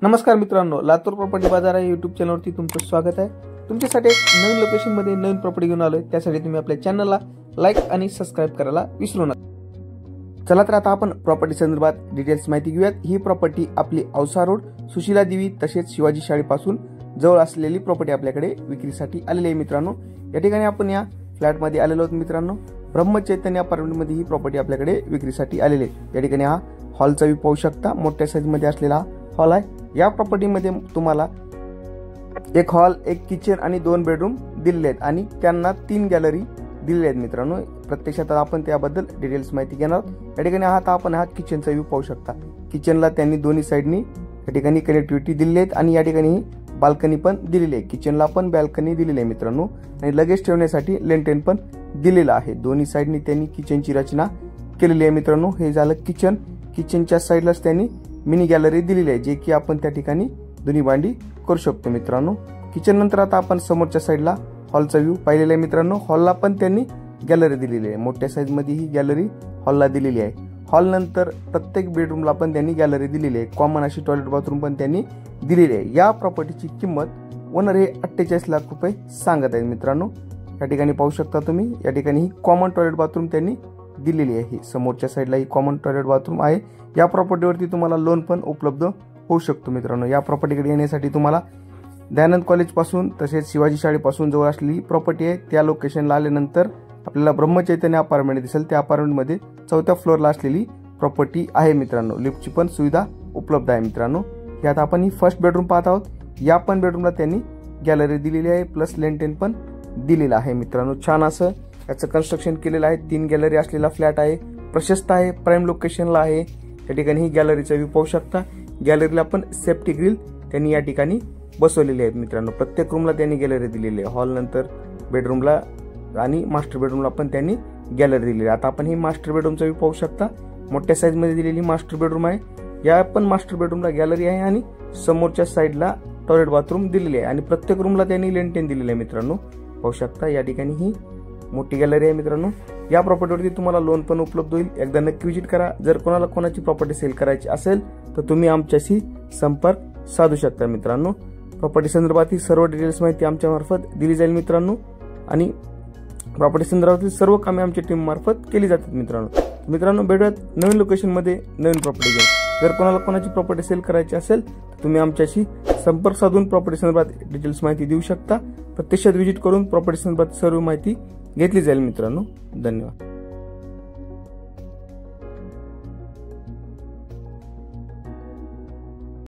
नमस्कार मित्रांनो, लातूर प्रॉपर्टी बाजार या यूट्यूब चॅनलवरती तुमचं स्वागत आहे। तुमच्यासाठी एक नवीन लोकेशन मध्ये नवीन प्रॉपर्टी घेऊन आलोय। त्यासाठी तुम्ही आपल्या चॅनलला लाईक आणि सबस्क्राइब करायला विसरू नका। चला तर आता आपण प्रॉपर्टी संदर्भात डिटेल्स माहिती घेऊयात। ही प्रॉपर्टी आपली औसा रोड, सुशीला देवी तसेच शिवाजी शाळेपासून जवळ असलेली प्रॉपर्टी आपल्याकडे विक्रीसाठी आलेली आहे मित्रांनो। या ठिकाणी आपण या फ्लॅट मध्ये आलेलो आहोत मित्रांनो। ब्रह्मचैतन्य अपार्टमेंट मध्ये ही प्रॉपर्टी आपल्याकडे विक्रीसाठी आलेली आहे। या ठिकाणी हा हॉलचा व्ह्यू पाहू शकता, मोठ्या साईज मध्ये असलेला हॉल आहे। या प्रॉपर्टी मध्ये तुम्हाला एक हॉल, एक किचन आणि 2 बेडरूम दिलेले आहेत आणि त्यांना 3 गॅलरी दिलेले आहेत मित्रांनो। प्रत्यक्षात आपण त्याबद्दल डिटेल्स माहिती घेणार आहोत। या ठिकाणी आता आपण हा किचनचा व्ह्यू पाहू शकता। किचनला त्यांनी दोन्ही साइडनी या ठिकाणी कनेक्टिव्हिटी दिलेली आहे आणि या ठिकाणी बाल्कनी पण दिलेली आहे। किचनला पण बाल्कनी दिलेली आहे मित्रांनो आणि लगेज ठेवण्यासाठी लेंटेन पण दिलेला आहे। दोन्ही साइडनी त्यांनी किचनची रचना केलेली आहे मित्रांनो। हे झालं किचन। किचनच्या साइडलाच त्यांनी मिनी गॅलरी दिलेली आहे, जे की आपण त्या ठिकाणी दोन्ही भांडी करू शकतो मित्रांनो। किचन नंतर आता आपण समोरच्या साइडला हॉलचा व्ह्यू पाहिलेला आहे मित्रांनो। हॉलला पण त्यांनी गॅलरी दिलेली आहे, मोठ्या साइज मध्ये ही गॅलरी हॉलला दिलेली आहे। हॉल नंतर प्रत्येक बेडरूमला पण त्यांनी गॅलरी दिलेली आहे। कॉमन अशी टॉयलेट बाथरूम पण त्यांनी दिलेली आहे। या प्रॉपर्टीची किंमत ओनर हे 48 लाख रुपये सांगत आहेत मित्रांनो। या ठिकाणी पाहू शकता तुम्ही, या ठिकाणी ही कॉमन टॉयलेट बाथरूम त्यांनी दिलेली आहे। समोरच्या साइडला ही कॉमन टॉयलेट बाथरूम आहे। या प्रॉपर्टीवरती तुम्हाला लोन पण उपलब्ध होऊ शकतो मित्रांनो। या प्रॉपर्टीकडे येण्यासाठी तुम्हाला दयानंद कॉलेज पासून तसेच शिवाजी शाळेपासून जवळ असलेली प्रॉपर्टी आहे। त्या लोकेशनला आल्यानंतर आपल्याला ब्रह्मचैतन्य अपार्टमेंट दिसेल। त्या अपार्टमेंटमध्ये 4थ्या फ्लोअरला असलेली प्रॉपर्टी आहे मित्रांनो। लिफ्टची पण सुविधा उपलब्ध आहे मित्रांनो। यात आपण ही फर्स्ट बेडरूम पाहत आहोत। या पण बेडरूमला त्यांनी गॅलरी दिलेली आहे, प्लस लेंटेन पण दिलेला आहे मित्रांनो। छान असं याचं कन्स्ट्रक्शन केलेलं आहे। 3 गॅलरी असलेला फ्लॅट आहे, प्रशस्त आहे, प्राइम लोकेशनला आहे। या ठिकाणी ही गॅलरीचा व्ह्यू पाहू शकता। गॅलरीला पण सेफ्टी ग्रिल त्यांनी या ठिकाणी बसवलेले आहेत मित्रांनो। प्रत्येक रूमला त्यांनी गॅलरी दिलेली आहे। हॉल नंतर बेडरूमला आणि मास्टर बेडरूमला पण त्यांनी गॅलरी दिलेली आहे। आता आपण ही मास्टर बेडरूमचा व्ह्यू पाहू शकता। मोठ्या साईज मध्ये दिलेली मास्टर बेडरूम आहे। या पण मास्टर बेडरूमला गॅलरी आहे आणि समोरच्या साईडला टॉयलेट बाथरूम दिलेली आहे आणि प्रत्येक रूमला त्यांनी लेंटेन दिलेले आहे मित्रांनो। पाहू शकता या ठिकाणी ही मोठी गॅलरी आहे मित्रांनो। या प्रॉपर्टीवरती तुम्हाला लोन पण उपलब्ध होईल। एकदा नक्की विजिट करा। जर कोणाला कोणाची प्रॉपर्टी सेल करायची असेल तर तुम्ही आमच्याशी संपर्क साधू शकता मित्रांनो। प्रॉपर्टी संदर्भातील सर्व डिटेल्स माहिती आमच्या मार्फत दिली जाईल मित्रांनो आणि प्रॉपर्टी संदर्भातील सर्व कामे आमच्या टीम मार्फत केली जातात मित्रांनो। भेटूयात नवीन लोकेशन मध्ये नवीन प्रॉपर्टी घेऊन। जर कोणाला कोणाची प्रॉपर्टी सेल करायची असेल तर तुम्ही आमच्याशी संपर्क साधून प्रॉपर्टी संदर्भात डिटेल्स माहिती देऊ शकता। प्रत्यक्षात विजिट करून प्रॉपर्टी संदर्भात सर्व माहिती घेतली जाईल मित्रांनो। धन्यवाद।